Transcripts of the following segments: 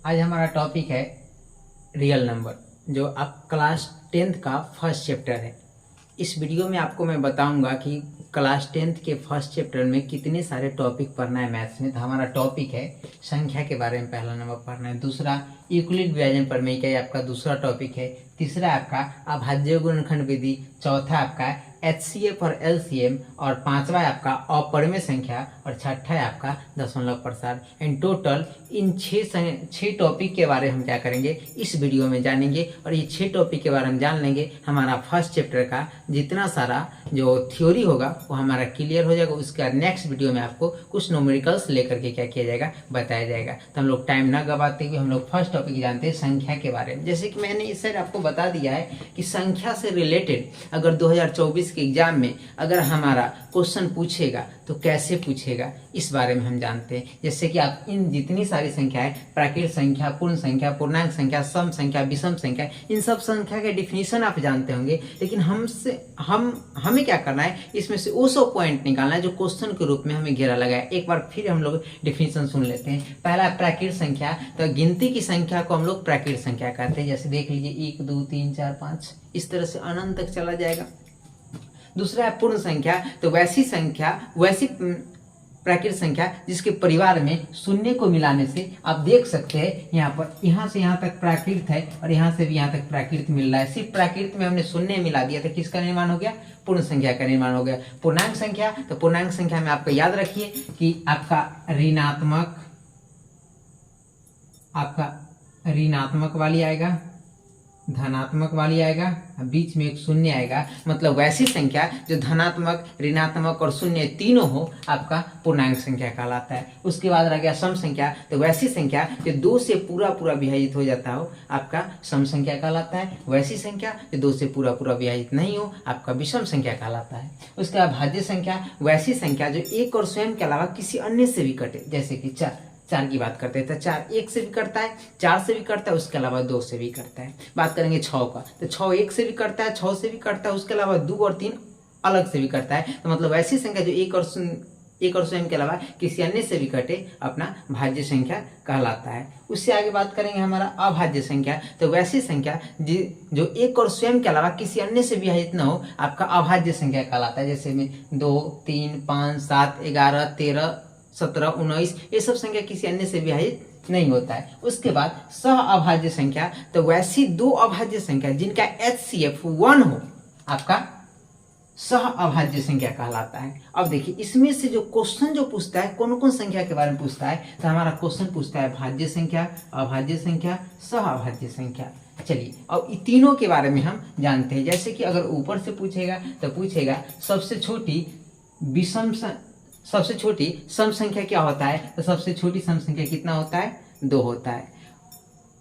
आज हमारा टॉपिक है रियल नंबर, जो आप क्लास 10th का फर्स्ट चैप्टर है। इस वीडियो में आपको मैं बताऊंगा कि क्लास 10th के फर्स्ट चैप्टर में कितने सारे टॉपिक पढ़ना है मैथ्स में। तो हमारा टॉपिक है संख्या के बारे में पहला नंबर पढ़ना है, दूसरा यूक्लिड विभाजन प्रमेय का आपका दूसरा टॉपिक है, तीसरा आपका अभाज्य गुणनखंड विधि, चौथा आपका HCF और LCM, और पांचवा आपका अपरिमेय संख्या, और छठा है आपका दशमलव प्रसार। इन टोटल इन छह टॉपिक के बारे में हम क्या करेंगे इस वीडियो में जानेंगे, और ये 6 टॉपिक के बारे में जान लेंगे। हमारा फर्स्ट चैप्टर का जितना सारा जो थ्योरी होगा वो हमारा क्लियर हो जाएगा। उसके बाद नेक्स्ट वीडियो में आपको कुछ न्यूमेरिकल्स लेकर के क्या किया जाएगा बताया जाएगा। तो हम लोग टाइम ना गवाते हुए हम लोग फर्स्ट टॉपिक जानते हैं संख्या के बारे में। जैसे कि मैंने इस साइड आपको बता दिया है कि संख्या से रिलेटेड अगर 2024 के एग्जाम में अगर हमारा क्वेश्चन पूछेगा तो कैसे पूछेगा इस बारे में हम जानते हैं। जैसे कि आप इन जितनी सारी संख्याएं, प्राकृत संख्या, पूर्ण संख्या, पूर्णांक संख्या, सम संख्या, विषम संख्या, इन सब संख्या के डिफिनीशन आप जानते होंगे। लेकिन हमें क्या करना है, इसमें से वो सब पॉइंट निकालना है जो क्वेश्चन के रूप में हमें घेरा लगा है। एक बार फिर हम लोग डिफिनीशन सुन लेते हैं। पहला प्राकृत संख्या, तो गिनती की संख्या को हम लोग प्राकृत संख्या कहते हैं। जैसे देख लीजिए 1 2 3 4 5 इस तरह से अनंत तक चला जाएगा। दूसरा है पूर्ण संख्या, तो वैसी प्राकृत संख्या जिसके परिवार में शून्य को मिलाने से आप देख सकते हैं यहाँ से यहाँ तक प्राकृत है और यहाँ से भी यहाँ तक प्राकृत मिल रहा है। सिर्फ प्राकृत में हमने शून्य मिला दिया तो किसका निर्माण हो गया, पूर्ण संख्या का निर्माण हो गया। पूर्णांक संख्या, तो पूर्णांक संख्या में आपको याद रखिए कि आपका ऋणात्मक वाली आएगा, धनात्मक वाली आएगा, बीच में एक शून्य आएगा। मतलब वैसी संख्या जो धनात्मक, ऋणात्मक और शून्य तीनों हो आपका पूर्णांक संख्या कहलाता है। उसके बाद रह गया सम संख्या, तो वैसी संख्या जो 2 से पूरा विभाजित हो जाता हो आपका सम संख्या कहलाता है। वैसी संख्या जो 2 से पूरा विभाजित नहीं हो आपका विषम संख्या कहलाता है। उसके बाद भाज्य संख्या, वैसी संख्या जो एक और स्वयं के अलावा किसी अन्य से भी कटे। जैसे कि 4 की बात करते हैं तो 4 1 से भी करता है, 4 से भी करता है, उसके अलावा 2 से भी करता है। बात करेंगे 6 का, तो 6 1 से भी करता है, 6 से भी करता है, उसके अलावा 2 और 3 अलग से भी करता है। तो मतलब ऐसी संख्या जो एक और स्वयं के अलावा किसी अन्य से भी कटे अपना भाज्य संख्या कहलाता है। उससे आगे बात करेंगे हमारा अभाज्य संख्या, तो वैसी संख्या जो एक और स्वयं के अलावा किसी अन्य से विभाजित न हो आपका अभाज्य संख्या कहलाता है। जैसे में 2 3 5 7 11 13 17 19 ये सब संख्या किसी अन्य से विभाजित नहीं होता है। उसके बाद सह अभाज्य संख्या, तो वैसी 2 अभाज्य संख्या जिनका HCF 1 हो आपका सह अभाज्य संख्या कहलाता है। अब देखिए इसमें से जो क्वेश्चन जो पूछता है कौन कौन संख्या के बारे में पूछता है, तो हमारा क्वेश्चन पूछता है भाज्य संख्या, अभाज्य संख्या, सह अभाज्य संख्या। चलिए अब इन तीनों के बारे में हम जानते हैं। जैसे कि अगर ऊपर से पूछेगा तो पूछेगा सबसे छोटी सम संख्या क्या होता है, तो सबसे छोटी सम संख्या कितना होता है, 2 होता है।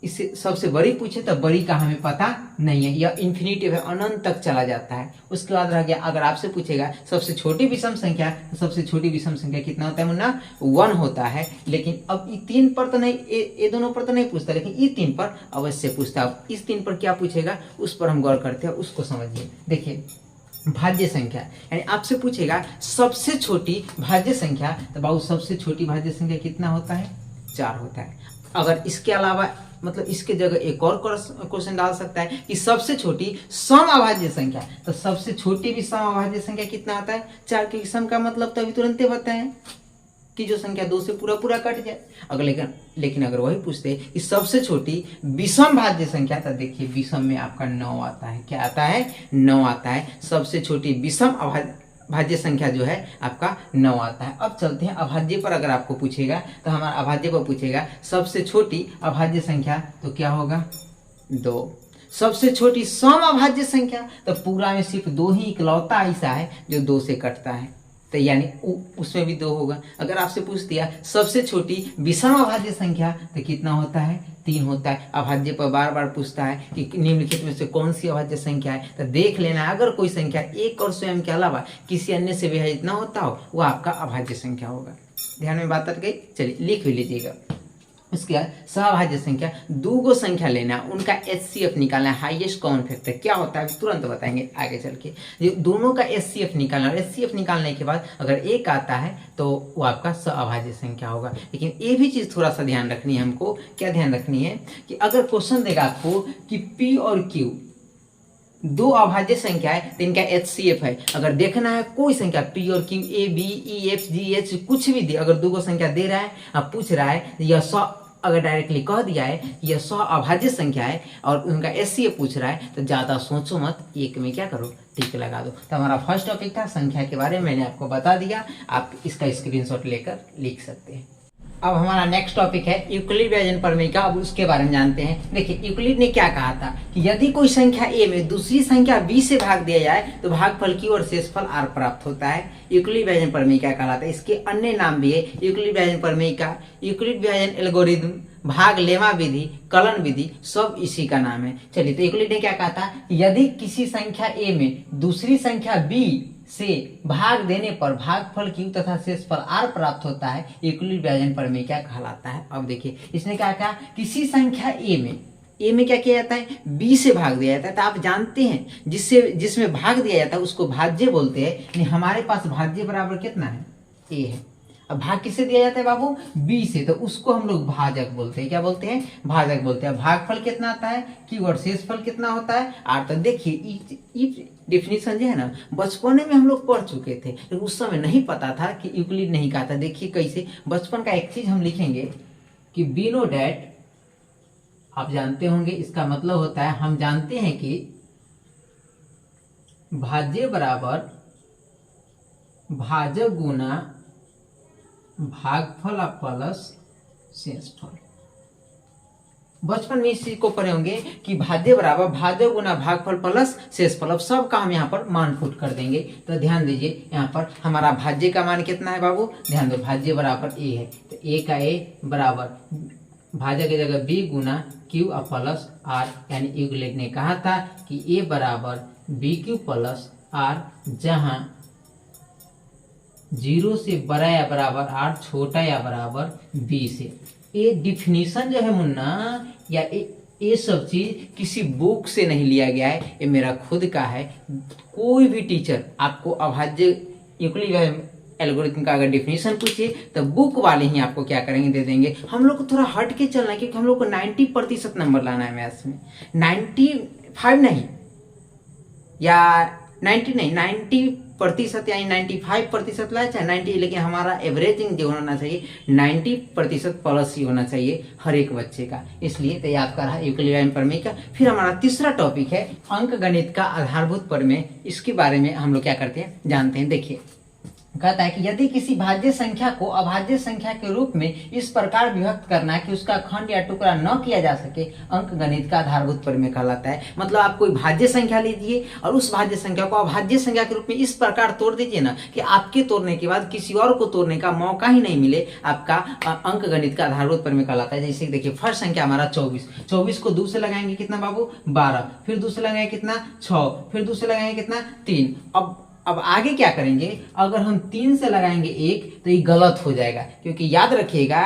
इससे सबसे बड़ी पूछे तो बड़ी का हमें पता नहीं है, यह इन्फिनिटिव है, अनंत तक चला जाता है। उसके बाद रह गया अगर आपसे पूछेगा सबसे छोटी विषम संख्या, तो सबसे छोटी विषम संख्या कितना होता है मुन्ना, 1 होता है। लेकिन अब ये 3 पर तो नहीं, ये दोनों पर तो नहीं पूछता, लेकिन ये 3 पर अवश्य पूछता है। इस 3 पर क्या पूछेगा उस पर हम गौर करते हैं, उसको समझिए। देखिए भाज्य संख्या, यानी आपसे पूछेगा सबसे छोटी भाज्य संख्या, तो बाबू सबसे छोटी भाज्य संख्या कितना होता है, 4 होता है। अगर इसके अलावा मतलब इसके जगह एक और क्वेश्चन डाल सकता है कि सबसे छोटी सम अभाज्य संख्या, तो सबसे छोटी भी सम अभाज्य संख्या कितना आता है, 4 के सम का मतलब तो अभी तुरंत बताएं कि जो संख्या 2 से पूरा कट जाए। अगर लेकिन अगर वही पूछते कि सबसे छोटी विषम भाज्य संख्या, तो देखिए विषम में आपका 9 आता है। क्या आता है, 9 आता है। सबसे छोटी विषम भाज्य संख्या जो है आपका 9 आता है। अब चलते हैं अभाज्य पर। अगर आपको पूछेगा तो हमारा अभाज्य पर पूछेगा सबसे छोटी अभाज्य संख्या, तो क्या होगा, 2। सबसे छोटी सम अभाज्य संख्या, तो पूरा में सिर्फ 2 ही इकलौता ऐसा है जो 2 से कटता है, तो यानी उसमें भी 2 होगा। अगर आपसे पूछ दिया सबसे छोटी विषम अभाज्य संख्या, तो कितना होता है, 3 होता है। अभाज्य पर बार बार पूछता है कि निम्नलिखित में से कौन सी अभाज्य संख्या है, तो देख लेना अगर कोई संख्या एक और स्वयं के अलावा किसी अन्य से विभाजित ना होता हो वो आपका अभाज्य संख्या होगा। ध्यान में बात आ गई। चलिए लिख भी लीजिएगा। उसके बाद सहभाज्य संख्या, दो गो संख्या लेना, उनका HCF निकालना है, हाईएस्ट कॉमन फैक्टर क्या होता है तुरंत बताएंगे आगे चल के। ये दोनों का HCF निकालना, और HCF निकालने के बाद अगर एक आता है तो वो आपका सहभाज्य संख्या होगा। लेकिन ये भी चीज़ थोड़ा सा ध्यान रखनी है हमको, क्या ध्यान रखनी है कि अगर क्वेश्चन देगा आपको कि P और Q दो अभाज्य संख्या है तो इनका HCF है। अगर देखना है कोई संख्या P और Q, A B E F G H कुछ भी दे, अगर दो गो संख्या दे रहा है, अब पूछ रहा है यह 100, अगर डायरेक्टली कह दिया है यह 100 अभाज्य संख्या है और उनका HCF पूछ रहा है तो ज़्यादा सोचो मत, एक में क्या करो टिक लगा दो। तो हमारा फर्स्ट टॉपिक था संख्या के बारे में, मैंने आपको बता दिया, आप इसका स्क्रीनशॉट लेकर लिख सकते हैं। अब हमारा नेक्स्ट टॉपिक है यूक्लिड व्यंजन प्रमेय का। अब उसके बारे में जानते हैं। देखिए यूक्लिड ने क्या कहा था कि यदि कोई संख्या a में दूसरी संख्या b से भाग दिया जाए तो भागफल q और शेषफल r प्राप्त होता है। यूक्लिड व्यंजन प्रमेय क्या कहलाता है? इसके अन्य नाम भी है यूक्लिड व्यंजन प्रमेय का, यूक्लिड व्यंजन एल्गोरिथम, भाग लेमा विधि, कलन विधि, सब इसी का नाम है। चलिए, तो यूक्लिड ने क्या कहा था, यदि किसी संख्या a में दूसरी संख्या b से भाग देने पर भागफल q तथा शेषफल r प्राप्त होता है, यूक्लिड व्यंजन प्रमेय क्या कहलाता है। अब देखिए इसने क्या कहा, किसी संख्या a में क्या किया जाता है, b से भाग दिया जाता है। तो आप जानते हैं जिसमें भाग दिया जाता है उसको भाज्य बोलते हैं। यानी हमारे पास भाज्य बराबर कितना है, a है। अब भाग किससे दिया जाता है बाबू, b से, तो उसको हम लोग भाजक बोलते हैं। क्या बोलते हैं, भाजक बोलते हैं। भागफल कितना आता है q और शेषफल कितना होता है r। तो देखिए डेफिनेशन जो है ना बचपन में हम लोग पढ़ चुके थे, लेकिन उस समय नहीं पता था कि यूक्लिड नहीं कहा था। देखिए कैसे बचपन का एक चीज हम लिखेंगे कि बी नो डैट, आप जानते होंगे इसका मतलब होता है, हम जानते हैं कि भाज्य बराबर भाजक गुना भागफल प्लस शेषफल। बचपन में इस चीज को पढ़े होंगे कि भाज्य बराबर भाजक गुना भागफल प्लस शेषफल। अब सब का हम यहाँ पर मान पुट कर देंगे। तो ध्यान दीजिए यहाँ पर हमारा भाज्य का मान कितना है बाबू, ध्यान दो, भाज्य बराबर a है, तो a का a बराबर भाजक की जगह b गुना q प्लस r। यानी यूक्लिड ने कहा था कि a बराबर bq प्लस r, जहां 0 से बड़ा या बराबर r, छोटा या बराबर b से। ये डिफिनीशन जो है मुन्ना, या ये सब चीज किसी बुक से नहीं लिया गया है, ये मेरा खुद का है। कोई भी टीचर आपको अभाज्य यूक्लिड एल्गोरिथम का अगर डिफिनीशन पूछिए तो बुक वाले ही आपको क्या करेंगे, दे देंगे। हम लोग को थोड़ा हट के चलना है क्योंकि हम लोग को 90% नंबर लाना है मैथ्स में। 95 नहीं या 90 नहीं, 90% यानी 95% लाए चाहे 90, लेकिन हमारा एवरेजिंग जो होना चाहिए 90% प्लस ही होना चाहिए हर एक बच्चे का। इसलिए तो याद कर रहा है यूक्लिड व्यंजन प्रमेय का। फिर हमारा तीसरा टॉपिक है अंक गणित का आधारभूत प्रमेय। इसके बारे में हम लोग क्या करते हैं जानते हैं। देखिए कहता है कि यदि किसी भाज्य संख्या को अभाज्य संख्या के रूप में इस प्रकार विभक्त करना है कि उसका खंड या टुकड़ा न किया जा सके, अंक गणित का आधारभूत प्रमेय कहलाता है। मतलब आप कोई भाज्य संख्या लीजिए और उस भाज्य संख्या को अभाज्य संख्या के रूप में इस प्रकार तोड़ दीजिए ना कि आपके तोड़ने के बाद किसी और को तोड़ने का मौका ही नहीं मिले, आपका अंक गणित का आधारभूत प्रमेय कहलाता है। जैसे देखिए फर्स्ट संख्या हमारा 24 को 2 से लगाएंगे कितना बाबू, 12, फिर 2 से लगाएंगे कितना 6, फिर 2 से लगाएंगे कितना 3। अब आगे क्या करेंगे, अगर हम 3 से लगाएंगे 1 तो ये गलत हो जाएगा, क्योंकि याद रखिएगा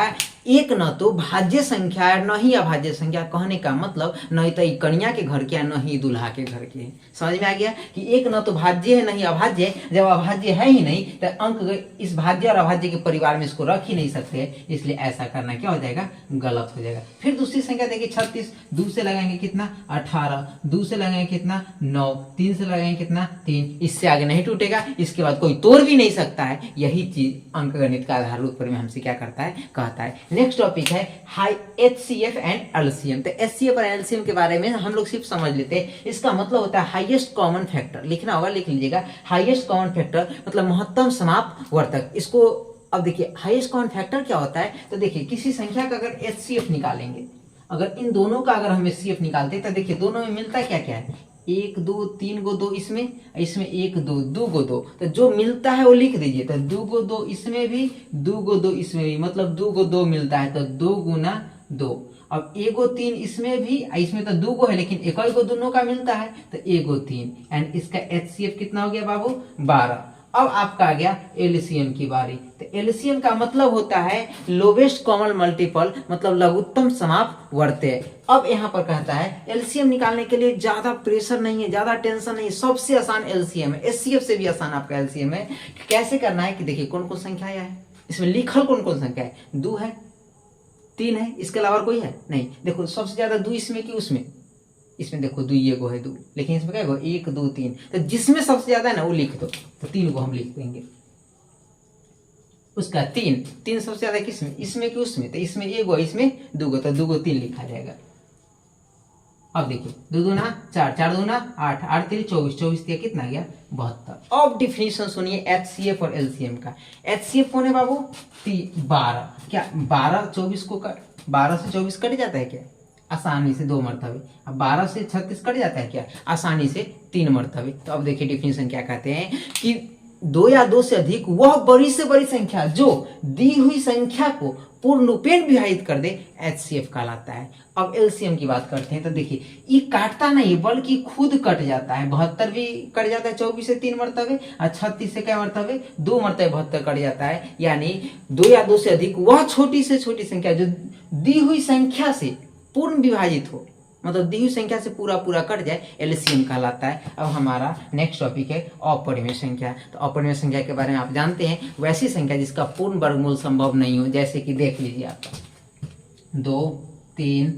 एक न तो भाज्य संख्या है न ही अभाज्य संख्या। कहने का मतलब न तो कन्या के घर के न ही दूल्हा के घर के। समझ में आ गया कि एक न तो भाज्य है न ही अभाज्य है। जब अभाज्य है ही नहीं तो अंक इस भाज्य और अभाज्य के परिवार में इसको रख ही नहीं सकते, इसलिए ऐसा करना क्या हो जाएगा, गलत हो जाएगा। फिर दूसरी संख्या देखिए 36, 2 से लगाएंगे कितना 18, 2 से लगाएंगे कितना 9, 3 से लगाएंगे कितना 3। इससे आगे नहीं टूटेगा, इसके बाद कोई तोड़ भी नहीं सकता है। यही चीज अंक गणित का आधारभूत प्रमेय हमसे क्या करता है, कहता है। नेक्स्ट टॉपिक है हाई HCF एंड LCM। तो HCF और LCM के बारे में हम लोग सिर्फ समझ लेते हैं। इसका मतलब होता है हाईएस्ट कॉमन फैक्टर। लिखना होगा, लिख लीजिएगा, हाईएस्ट कॉमन फैक्टर मतलब महत्तम समापवर्तक। इसको अब देखिए हाईएस्ट कॉमन फैक्टर क्या होता है। तो देखिए किसी संख्या का अगर HCF निकालेंगे, अगर इन दोनों का अगर हम HCF निकालते हैं तो देखिए दोनों में मिलता क्या क्या है, 1 2 3 गो 2 इसमें 1 2 2 गो 2। तो जो मिलता है वो लिख दीजिए। तो 2 गो 2 इसमें भी, 2 गो 2 इसमें भी, मतलब 2 गो 2 मिलता है तो 2 गुना 2। अब 1 गो 3 इसमें भी, इसमें तो 2 गो है लेकिन 1 गो दोनों का मिलता है तो 1 गो 3। एंड इसका HCF कितना हो गया बाबू, 12। अब आपका आ गया एलसीएम की बारी। तो एलसीएम का मतलब होता है लोवेस्ट कॉमन मल्टीपल, मतलब लघुत्तम समापवर्त्य। अब यहाँ पर कहता है एलसीएम निकालने के लिए ज्यादा प्रेशर नहीं है, ज्यादा टेंशन नहीं है, सबसे आसान एलसीएम है, एचसीएफ से भी आसान आपका एलसीएम है। कैसे करना है कि देखिए कौन कौन संख्या है इसमें, लिखल कौन कौन संख्या है, 2 है, 3 है, इसके अलावा कोई है नहीं। देखो सबसे ज्यादा 2 इसमें कि उसमें, इसमें देखो 2 ये को है 2, लेकिन इसमें क्या है 1 2 3, तो जिसमें सबसे ज्यादा है ना वो लिख दो, तो 3 को हम लिख देंगे। उसका 3 सबसे ज्यादा किसमें, इसमें कि उसमें, तो इसमें 1 गो, इसमें 2 गो, तो 2 को 3 लिखा जाएगा। अब देखिए 2 दूना 4, 4 दूना 8, 8 3 24, 24 दिया कितना गया 72। अब डिफिनीशन सुनिए एचसीएफ और एलसीएम का। एचसीएफ कौन है बाबू, 12, क्या 12 24 को 12 से 24 कट जाता है क्या, आसानी से 2 मरतबे। अब 12 से 36 कट जाता है क्या, आसानी से 3 मरतबे। तो अब देखिए डिफिनीशन क्या कहते हैं कि 2 या 2 से अधिक वह बड़ी से बड़ी संख्या जो दी हुई संख्या को पूर्ण रूपेण विभाजित कर दे, एचसीएफ कहलाता है। अब एलसीएम की बात करते हैं, तो देखिए ये काटता नहीं बल्कि खुद कट जाता है। 72 भी कट जाता है 24 से 3 मरतबे, और 36 से क्या मरतबे 2 मरतबे 72 कट जाता है। यानी 2 या 2 से अधिक वह छोटी से छोटी संख्या जो दी हुई संख्या से पूर्ण विभाजित हो, मतलब दी हुई संख्या से पूरा पूरा कट जाए, एलसीएम कहलाता है। अब हमारा नेक्स्ट टॉपिक है अपरिमेय संख्या। तो अपरिमेय संख्या के बारे में आप जानते हैं, वैसी संख्या जिसका पूर्ण वर्गमूल संभव नहीं हो, जैसे कि देख लीजिए आपका 2 3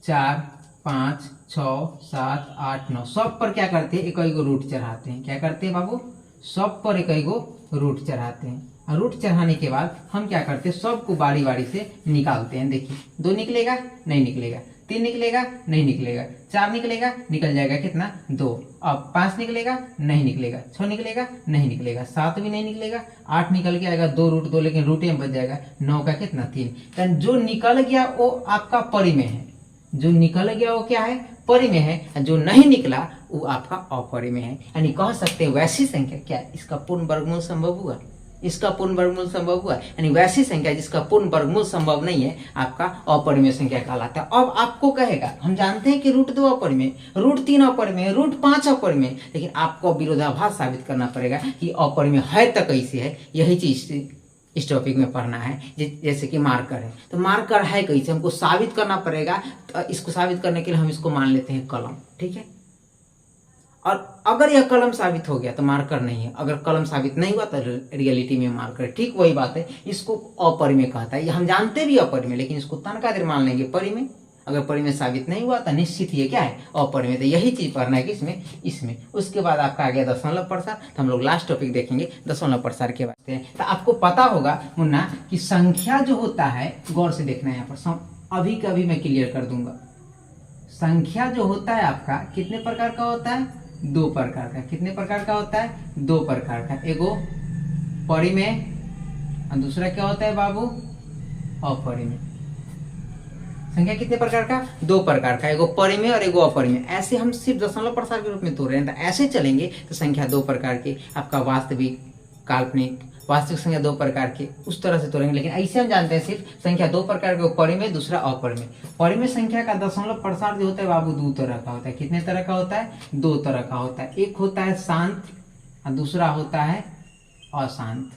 4 5 6 7 8 9, सब पर क्या करते हैं, एक गो रूट चढ़ाते हैं। क्या करते हैं बाबू, सब पर एक गो रूट चढ़ाते हैं। रूट चढ़ाने के बाद हम क्या करते हैं, सबको बारी बारी से निकालते हैं। देखिए 2 निकलेगा नहीं निकलेगा, 3 निकलेगा नहीं निकलेगा, 4 निकलेगा निकल जाएगा कितना 2। अब 5 निकलेगा नहीं निकलेगा, 6 निकलेगा नहीं निकलेगा, 7 भी नहीं निकलेगा, 8 निकल के आएगा 2 रूट 2, लेकिन रूटे में बच जाएगा 9 का कितना 3। जो निकल गया वो आपका परिमेय है, जो निकल गया वो क्या है परिमेय है, जो नहीं निकला वो आपका अपरिमेय है। यानी कह सकते हैं वैसी संख्या क्या इसका पूर्ण वर्गमूल संभव हुआ, इसका पूर्ण वर्गमूल संभव हुआ। यानी वैसी संख्या जिसका पूर्ण वर्गमूल संभव नहीं है आपका अपरिमेय संख्या कहलाता है। अब आपको कहेगा, हम जानते हैं कि रूट 2 अपरिमेय, रूट 3 अपरिमेय, रूट 5 अपरिमेय, लेकिन आपको विरोधाभास साबित करना पड़ेगा कि अपरिमेय है तो कैसे है। यही चीज इस टॉपिक में पढ़ना है। जैसे कि मार्कर है, तो मार्कर है कैसे, हमको साबित करना पड़ेगा। तो इसको साबित करने के लिए हम इसको मान लेते हैं कलम, ठीक है। और अगर यह कलम साबित हो गया तो मार्कर नहीं है, अगर कलम साबित नहीं हुआ तो रियलिटी में मार्कर है। ठीक वही बात है, इसको अपरिमेय कहता है। हम जानते भी अपरिमेय, लेकिन इसको तनका देर मान लेंगे परिमेय। अगर परिमेय साबित नहीं हुआ तो निश्चित ये क्या है अपरिमेय। तो यही चीज पढ़ना है कि इसमें उसके बाद आपका आ गया दशमलव प्रसार। तो हम लोग लास्ट टॉपिक देखेंगे दशमलव प्रसार के बारे में। तो आपको पता होगा मुन्ना कि संख्या जो होता है, गौर से देखना है यहाँ पर, अभी का भी मैं क्लियर कर दूंगा। संख्या जो होता है आपका कितने प्रकार का होता है, 2 प्रकार का। कितने प्रकार का होता है, 2 प्रकार का। एगो परिमेय और दूसरा क्या होता है बाबू अपरिमेय। संख्या कितने प्रकार का, 2 प्रकार का, एगो परिमेय और एगो अपरिमेय। ऐसे हम सिर्फ दशमलव प्रसार के रूप में तोड़ रहे हैं। तो ऐसे चलेंगे तो संख्या 2 प्रकार की, आपका वास्तविक काल्पनिक। वास्तविक संख्या 2 प्रकार की, उस तरह से तोड़ेंगे। लेकिन ऐसे हम जानते हैं सिर्फ संख्या 2 प्रकार के, परिमेय दूसरा अपरिमेय। परिमेय संख्या का दशमलव प्रसार जो होता है बाबू 2 तरह का होता है। कितने तरह का होता है, 2 तरह का होता है। एक होता है शांत और दूसरा होता है अशांत।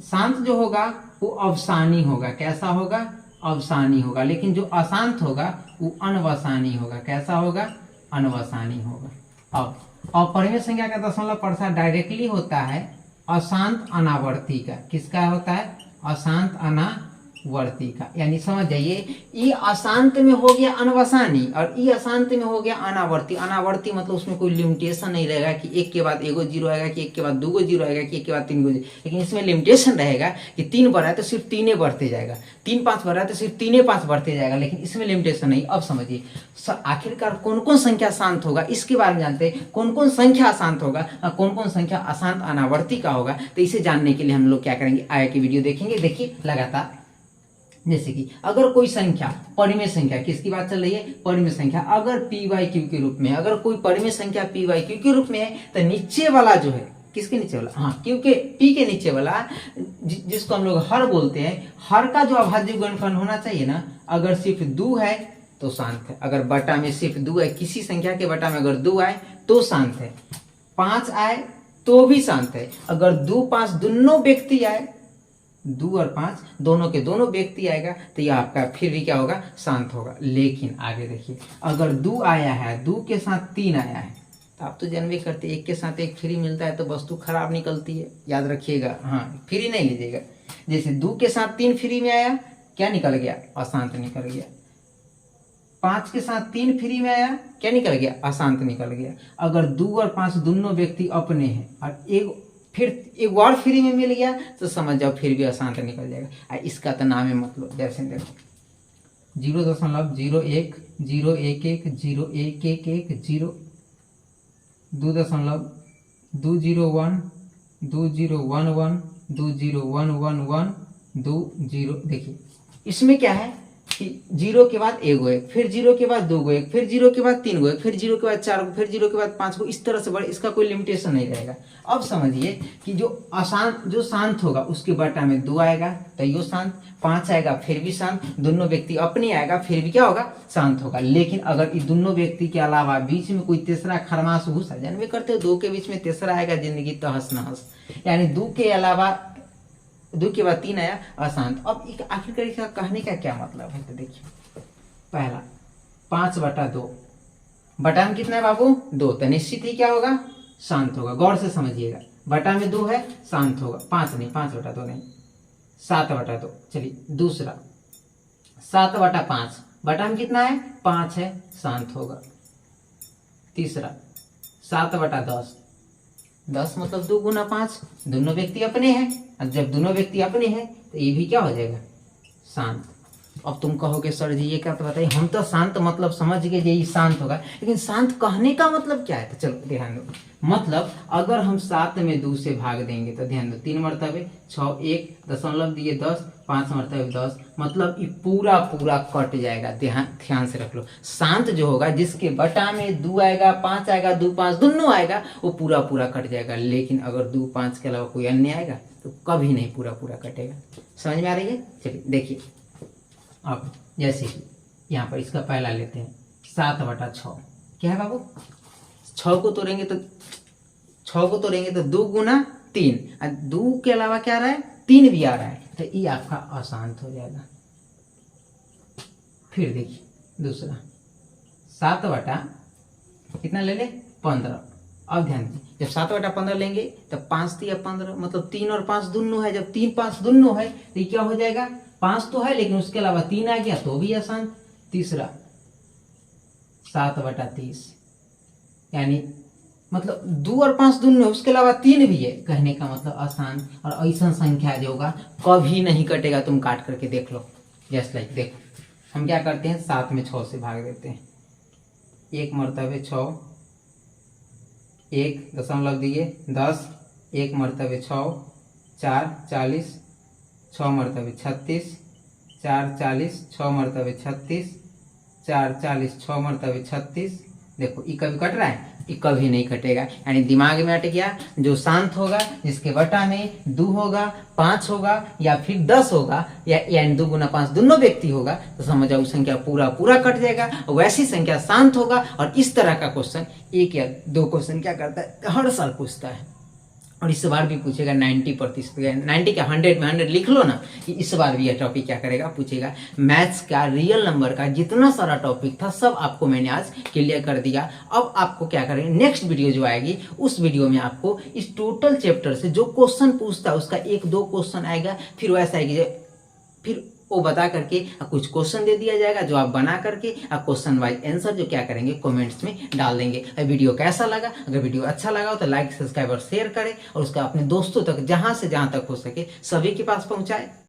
शांत जो होगा वो अवसानी होगा। कैसा होगा, अवसानी होगा। लेकिन जो अशांत होगा वो अनवसानी होगा। कैसा होगा, अनवसानी होगा। अब अपरिमेय संख्या का दशमलव प्रसार डायरेक्टली होता है अशांत अनावर्ती का। किसका होता है, अशांत अनावर्ती का। यानी समझ जाइए, ये अशांत में हो गया अनवसानी और ये अशांत में हो गया अनावर्ती। अनावर्ती मतलब उसमें कोई लिमिटेशन नहीं रहेगा कि एक के बाद एगो जीरो आएगा, कि एक के बाद 2 गो जीरो आएगा, कि एक के बाद 3 गो जीरो। लेकिन इसमें लिमिटेशन रहेगा कि 3 बढ़ा है तो सिर्फ 3 बढ़ते जाएगा, 3 5 बढ़ा है तो सिर्फ 3 5 बढ़ते जाएगा। लेकिन इसमें लिमिटेशन नहीं। अब समझिए आखिरकार कौन कौन संख्या शांत होगा, इसके बारे में जानते हैं। कौन कौन संख्या अशांत होगा और कौन कौन संख्या अशांत अनावर्ती का होगा। तो इसे जानने के लिए हम लोग क्या करेंगे, आगे की वीडियो देखेंगे। देखिए लगातार, जैसे कि अगर कोई संख्या परिमेय संख्या, किसकी बात चल रही है, परिमेय संख्या, अगर पी वाई क्यू के रूप में, अगर कोई परिमेय संख्या पी वाई क्यू के रूप में है, तो नीचे वाला जो है, किसके नीचे वाला, हाँ क्योंकि पी के नीचे वाला जिसको हम लोग हर बोलते हैं, हर का जो अभाज्य गुणनफल होना चाहिए ना, अगर सिर्फ 2 है तो शांत है। अगर बटा में सिर्फ 2 है, किसी संख्या के बटा में अगर 2 आए तो शांत है, 5 आए तो भी शांत है। अगर 2 5 दोनों व्यक्ति आए, 2 और 5 दोनों के दोनों व्यक्ति आएगा तो यह आपका फिर भी क्या होगा, शांत होगा। लेकिन आगे देखिए, अगर 2 आया है, 2 के साथ 3 आया है, तो आप तो जानवे करते एक के साथ एक फ्री मिलता है तो वस्तु खराब निकलती है, याद रखिएगा। हाँ, फ्री नहीं लीजिएगा। जैसे 2 के साथ 3 फ्री में आया, क्या निकल गया, अशांत निकल गया। 5 के साथ 3 फ्री में आया, क्या निकल गया, अशांत निकल गया। अगर 2 और 5 दोनों व्यक्ति अपने हैं और एक और फ्री में मिल गया तो समझ जाओ फिर भी अशांत निकल जाएगा। इसका तो नाम है मतलब, जैसे देखो 0.01 011 0111 0 2.20 1 2011 2011 20। देखिए इसमें क्या है कि 0 के बाद 1 गो 1, फिर 0 के बाद 2 गो 1, फिर 0 के बाद 3 गो 1, फिर 0 के बाद 4 गो, फिर 0 के बाद 5 गो, इस तरह से बढ़े, इसका कोई लिमिटेशन नहीं रहेगा। अब समझिए कि जो शांत होगा उसके बटा में 2 आएगा तो यो शांत, 5 आएगा फिर भी शांत, दोनों व्यक्ति अपने आएगा फिर भी क्या होगा, शांत होगा। लेकिन अगर इस दोनों व्यक्ति के अलावा बीच में कोई तीसरा खरमास घुसा, जानवे करते हो 2 के बीच में तीसरा आएगा, जिंदगी तहस नहस। यानी 2 के अलावा 2 के बाद 3 आया, अशांत। अब आखिरकार इसका कहने का क्या मतलब है, तो देखिए पहला 5/2 बटा में कितना है बाबू, 2, तो निश्चित ही क्या होगा, शांत होगा। गौर से समझिएगा, बटा में 2 है, शांत होगा। 5 नहीं, 5/2 नहीं, 7/2। चलिए दूसरा 7/5 बटा में कितना है, 5 है, शांत होगा। तीसरा 7/10 10 मतलब 2 गुना 5, दोनों व्यक्ति अपने हैं। अब जब दोनों व्यक्ति अपने हैं तो ये भी क्या हो जाएगा, शांत। अब तुम कहोगे सर जी ये क्या, तो बताइए, हम तो शांत मतलब समझ गए यही शांत होगा, लेकिन शांत कहने का मतलब क्या है, तो चलो ध्यान दो। मतलब अगर हम 7 में 2 से भाग देंगे तो ध्यान दो, 3 मरतबे 6, 1 दशमलव दिए 10, 5 मरतबे 10, मतलब ये पूरा कट जाएगा। ध्यान से रख लो, शांत जो होगा जिसके बटा में 2 आएगा, 5 आएगा, 2 5 दोनों आएगा, वो पूरा कट जाएगा। लेकिन अगर 2 5 के अलावा कोई अन्य आएगा तो कभी नहीं पूरा कटेगा। समझ में आ रही है? चलिए देखिए, अब जैसे कि यहाँ पर इसका पहला लेते हैं 7/6, क्या है बाबू, 6 को तोड़ेंगे तो 2 गुना 3, 2 के अलावा क्या आ रहा है, 3 भी आ रहा है, तो ये आपका अशांत हो जाएगा। फिर देखिए दूसरा 7 कितना ले ले, 15। अब ध्यान दीजिए, जब 7/15 लेंगे तब 5 3 15, मतलब 3 और 5 दोनों है। जब 3 5 दोनों है तो ये क्या हो जाएगा, 5 तो है लेकिन उसके अलावा 3 आ गया तो भी अशांत। तीसरा 7/30, यानी मतलब 2 और 5 दोनों है, उसके अलावा 3 भी है, कहने का मतलब अशांत। और ऐसा संख्या जो होगा कभी नहीं कटेगा, तुम काट करके देख लो। जस्ट लाइक देखो, हम क्या करते हैं, 7 में 6 से भाग देते हैं, 1 मरतबे 6, 1 दशमलव दिए 10, 1 मरतबे 6, 4 40, 6 मरतबे 36, 4 40, 6 मरतबे 36, 4 40, 6 मरतबे 36। देखो ये कभी कट रहा है, ये कभी नहीं कटेगा। यानी दिमाग में अट गया, जो शांत होगा जिसके बटा में 2 होगा, 5 होगा या फिर 10 होगा, यानी 2 गुना 5 दोनों व्यक्ति होगा, तो समझ जाओ संख्या पूरा कट जाएगा। वैसी संख्या शांत होगा। और इस तरह का क्वेश्चन 1 या 2 क्वेश्चन क्या करता है, हर साल पूछता है। और इस बार भी पूछेगा 90%, 90 क्या 100 में 100 लिख लो ना, कि इस बार भी यह टॉपिक क्या करेगा, पूछेगा। मैथ्स का रियल नंबर का जितना सारा टॉपिक था सब आपको मैंने आज क्लियर कर दिया। अब आपको क्या करेंगे, नेक्स्ट वीडियो जो आएगी उस वीडियो में आपको इस टोटल चैप्टर से जो क्वेश्चन पूछता है उसका 1-2 क्वेश्चन आएगा, फिर वैसा आएगी, फिर वो बता करके कुछ क्वेश्चन दे दिया जाएगा जो आप बना करके क्वेश्चन वाइज आंसर जो क्या करेंगे कमेंट्स में डाल देंगे। वीडियो कैसा लगा, अगर वीडियो अच्छा लगा हो तो लाइक सब्सक्राइब और शेयर करें, और उसका अपने दोस्तों तक जहां से जहां तक हो सके सभी के पास पहुंचाएं।